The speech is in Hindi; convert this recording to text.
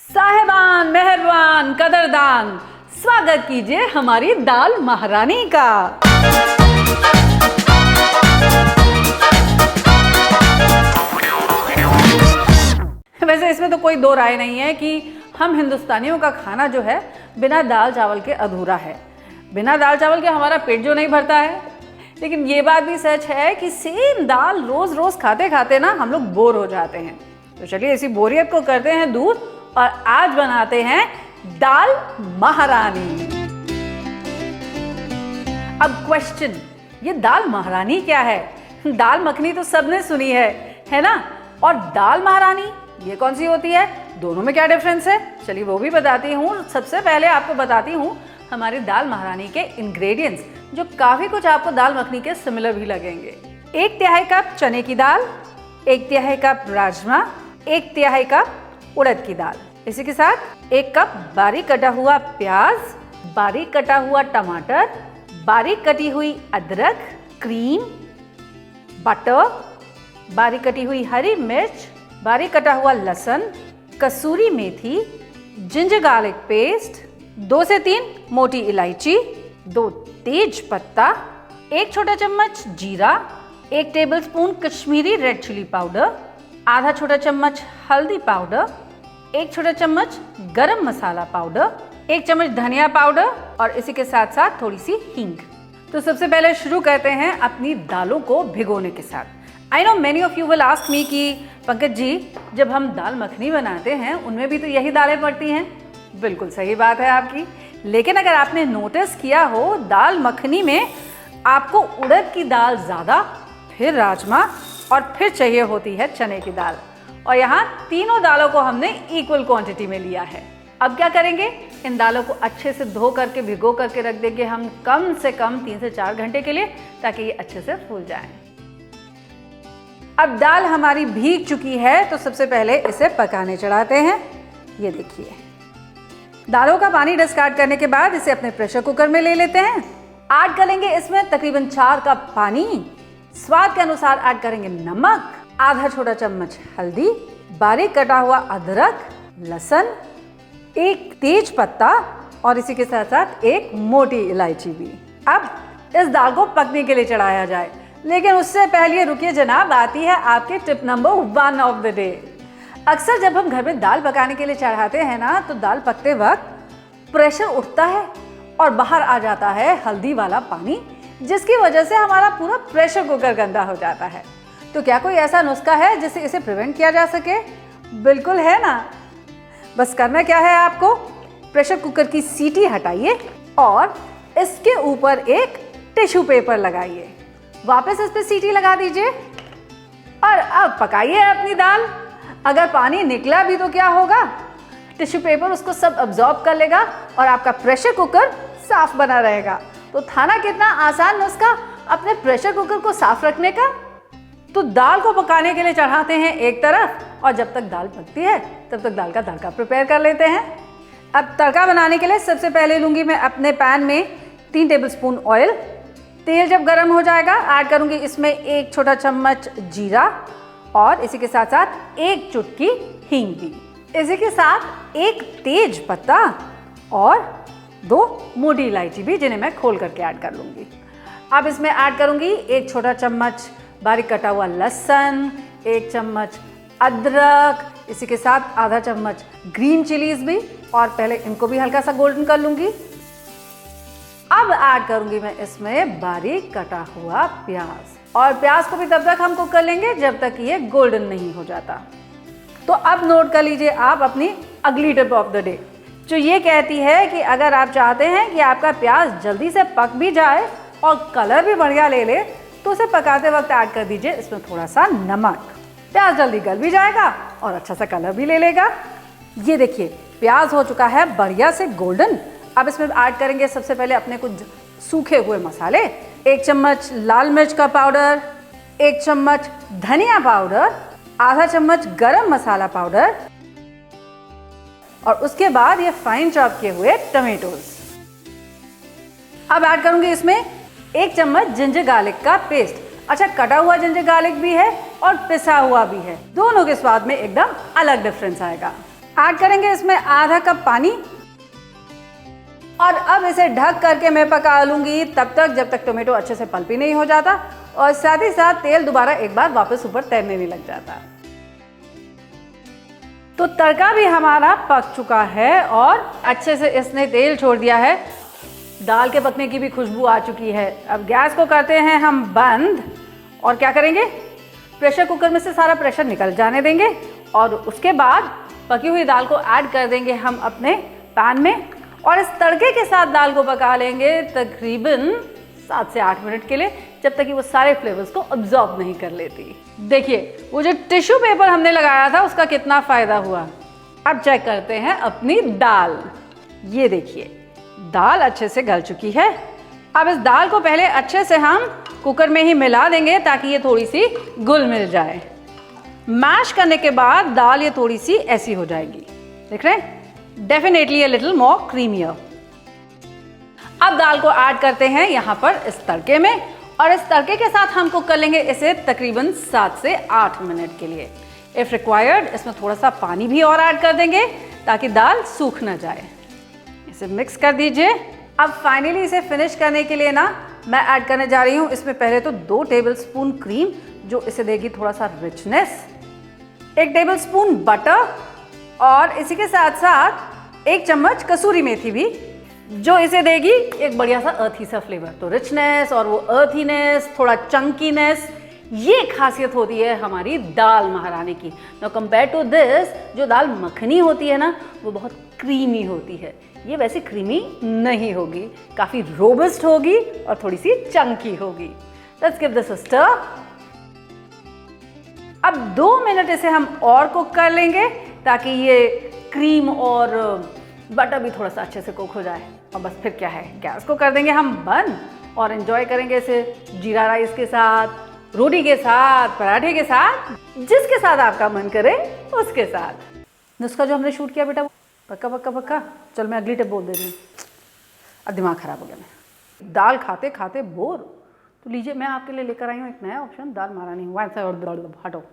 साहिबान, मेहरबान, कदरदान, स्वागत कीजिए हमारी दाल महारानी का। वैसे इसमें तो कोई दो राय नहीं है कि हम हिंदुस्तानियों का खाना जो है बिना दाल चावल के अधूरा है। बिना दाल चावल के हमारा पेट जो नहीं भरता है। लेकिन ये बात भी सच है कि सेम दाल रोज रोज खाते खाते ना हम लोग बोर हो जाते हैं। तो चलिए इसी बोरियत को करते हैं दूर और आज बनाते हैं दाल महारानी। अब क्वेश्चन, ये दाल महारानी क्या है? दाल मखनी तो सबने सुनी है ना? और दाल महारानी ये कौन सी होती है? दोनों में क्या डिफरेंस है? चलिए वो भी बताती हूँ। सबसे पहले आपको बताती हूँ हमारी दाल महारानी के इंग्रेडिएंट्स, जो काफी कुछ आपको दाल मखनी के सिमिलर भी लगेंगे। 1/3 कप चने की दाल, 1/3 कप राजमा, 1/3 कप उड़द की दाल। इसी के साथ 1 कप बारीक कटा हुआ प्याज, बारीक कटा हुआ टमाटर, बारीक कटी हुई अदरक, क्रीम, बटर, बारीक कटी हुई हरी मिर्च, बारीक कटा हुआ लहसुन, कसूरी मेथी, जिंजर गार्लिक पेस्ट, 2 से 3 मोटी इलायची, 2 तेज पत्ता, 1 छोटा चम्मच जीरा, 1 tablespoon Kashmiri red chilli powder, आधा छोटा चम्मच हल्दी पाउडर, 1 छोटा चम्मच गरम मसाला पाउडर, 1 चम्मच धनिया पाउडर और इसी के साथ साथ थोड़ी सी हींग। तो सबसे पहले शुरू करते हैं अपनी दालों को भिगोने के साथ। I know many of you will ask me कि पंकज जी, जब हम दाल मखनी बनाते हैं उनमें भी तो यही दालें पड़ती हैं। बिल्कुल सही बात है आपकी, लेकिन अगर आपने नोटिस किया हो दाल मखनी में आपको उड़द की दाल ज़्यादा, फिर राजमा और फिर चाहिए होती है चने की दाल। और यहाँ तीनों दालों को हमने इक्वल क्वांटिटी में लिया है। अब क्या करेंगे, इन दालों को अच्छे से धो करके भिगो करके रख देंगे हम कम से कम 3 से 4 घंटे के लिए, ताकि ये अच्छे से फूल जाएं। अब दाल हमारी भीग चुकी है तो सबसे पहले इसे पकाने चढ़ाते हैं। ये देखिए, दालों का पानी डिस्कार्ड करने के बाद इसे अपने प्रेशर कुकर में ले लेते हैं। ऐड करेंगे इसमें तकरीबन 4 कप पानी, स्वाद के अनुसार ऐड करेंगे नमक, आधा छोटा चम्मच हल्दी, बारीक कटा हुआ अदरक, लहसुन, 1 तेज पत्ता और इसी के साथ साथ 1 मोटी इलायची भी। अब इस दाल को पकने के लिए चढ़ाया जाए, लेकिन उससे पहले रुकिए जनाब, आती है आपके tip number 1 of the day. अक्सर जब हम घर में दाल पकाने के लिए चढ़ाते हैं ना, तो दाल पकते वक्त प्रेशर उठता है और बाहर आ जाता है हल्दी वाला पानी, जिसकी वजह से हमारा पूरा प्रेशर कुकर गंदा हो जाता है। तो क्या कोई ऐसा नुस्खा है जिससे इसे प्रिवेंट किया जा सके? बिल्कुल है ना। बस करना क्या है आपको, प्रेशर कुकर की सीटी हटाइए और इसके ऊपर एक टिश्यू पेपर लगाइए, वापस इस पर सीटी लगा दीजिए और अब पकाइए अपनी दाल। अगर पानी निकला भी तो क्या होगा, टिश्यू पेपर उसको सब अब्जॉर्ब कर लेगा और आपका प्रेशर कुकर साफ बना रहेगा। तो था ना कितना आसान नुस्खा अपने प्रेशर कुकर को साफ रखने का। तो दाल को पकाने के लिए चढ़ाते हैं एक तरफ और जब तक दाल पकती है तब तक दाल का तड़का प्रिपेयर कर लेते हैं। अब तड़का बनाने के लिए सबसे पहले लूँगी मैं अपने पैन में 3 टेबलस्पून ऑयल। तेल जब गर्म हो जाएगा ऐड करूँगी इसमें 1 छोटा चम्मच जीरा और इसी के साथ साथ 1 चुटकी हींग भी। इसी के साथ 1 तेज पत्ता और 2 मोटी इलायची भी, जिन्हें मैं खोल करके ऐड कर लूँगी। अब इसमें ऐड करूँगी 1 छोटा चम्मच बारीक कटा हुआ लहसुन, 1 चम्मच अदरक, इसी के साथ आधा चम्मच ग्रीन चिलीज भी, और पहले इनको भी हल्का सा गोल्डन कर लूँगी। अब ऐड करूँगी मैं इसमें बारीक कटा हुआ प्याज, और प्याज को भी तब तक हम कुक कर लेंगे जब तक ये गोल्डन नहीं हो जाता। तो अब नोट कर लीजिए आप अपनी अगली टिप ऑफ द डे, जो ये कहती है कि अगर आप चाहते हैं कि आपका प्याज जल्दी से पक भी जाए और कलर भी बढ़िया ले ले, तो उसे पकाते वक्त ऐड कर दीजिए इसमें थोड़ा सा नमक। प्याज जल्दी गल भी जाएगा और अच्छा सा कलर भी ले लेगा। ये देखिए, प्याज हो चुका है बढ़िया से गोल्डन। अब इसमें ऐड करेंगे सबसे पहले अपने कुछ सूखे हुए मसाले। 1 चम्मच लाल मिर्च का पाउडर, 1 चम्मच धनिया पाउडर, आधा चम्मच गरम मसाला पाउडर और उसके बाद ये फाइन चॉप किए हुए टमेटोज। अब ऐड करूंगी इसमें 1 चम्मच जिंजर गार्लिक का पेस्ट। अच्छा, कटा हुआ जिंजर गार्लिक भी है और पिसा हुआ भी है, दोनों के स्वाद में एकदम अलग डिफरेंस आएगा। ऐड करेंगे इसमें आधा कप पानी और अब इसे ढक करके मैं पका लूंगी तब तक जब तक टोमेटो अच्छे से पल्पी नहीं हो जाता और साथ ही साथ तेल दोबारा एक बार वापस ऊपर तैरने नहीं लग जाता। तो तड़का भी हमारा पक चुका है और अच्छे से इसने तेल छोड़ दिया है। दाल के पकने की भी खुशबू आ चुकी है। अब गैस को करते हैं हम बंद और क्या करेंगे, प्रेशर कुकर में से सारा प्रेशर निकल जाने देंगे और उसके बाद पकी हुई दाल को ऐड कर देंगे हम अपने पैन में और इस तड़के के साथ दाल को पका लेंगे तकरीबन 7 से 8 मिनट के लिए, जब तक कि वो सारे फ्लेवर्स को अब्जॉर्ब नहीं कर लेती। देखिए वो जो टिश्यू पेपर हमने लगाया था उसका कितना फ़ायदा हुआ। अब चेक करते हैं अपनी दाल। ये देखिए दाल अच्छे से गल चुकी है। अब इस दाल को पहले अच्छे से हम कुकर में ही मिला देंगे ताकि ये थोड़ी सी घुल मिल जाए। मैश करने के बाद दाल ये थोड़ी सी ऐसी हो जाएगी, देख रहे हैं, डेफिनेटली अ लिटिल मोर क्रीमियर। अब दाल को ऐड करते हैं यहाँ पर इस तड़के में और इस तड़के के साथ हम कुक कर लेंगे इसे तकरीबन 7 से 8 मिनट के लिए। इफ़ रिक्वायर्ड इसमें थोड़ा सा पानी भी और ऐड कर देंगे ताकि दाल सूख ना जाए। इसे मिक्स कर दीजिए। अब फाइनली इसे फिनिश करने के लिए ना मैं ऐड करने जा रही हूँ इसमें पहले तो 2 टेबलस्पून क्रीम जो इसे देगी थोड़ा सा रिचनेस, 1 टेबलस्पून बटर और इसी के साथ साथ 1 चम्मच कसूरी मेथी भी जो इसे देगी एक बढ़िया सा अर्थी सा फ्लेवर। तो रिचनेस और वो अर्थीनेस, थोड़ा चंकीनेस, ये खासियत होती है हमारी दाल महारानी की। नाउ कंपेयर टू दिस जो दाल मखनी होती है ना वो बहुत क्रीमी होती है, ये वैसे क्रीमी नहीं होगी, काफ़ी रोबस्ट होगी और थोड़ी सी चंकी होगी। Let's give this a stir. अब 2 मिनट इसे हम और कुक कर लेंगे ताकि ये क्रीम और बटर भी थोड़ा सा अच्छे से कुक हो जाए और बस फिर क्या है, गैस को कर देंगे हम बंद और एंजॉय करेंगे इसे जीरा राइस के साथ, रोटी के साथ, पराठे के साथ, जिसके साथ आपका मन करे उसके साथ। नुस्खा जो हमने शूट किया बेटा पक्का पक्का पक्का। चल मैं अगली टिप बोल दे रही हूँ, अब दिमाग खराब हो गया। मैं दाल खाते खाते बोर, तो लीजिए मैं आपके लिए लेकर आई हूँ एक नया ऑप्शन, दाल महारानी। हटो।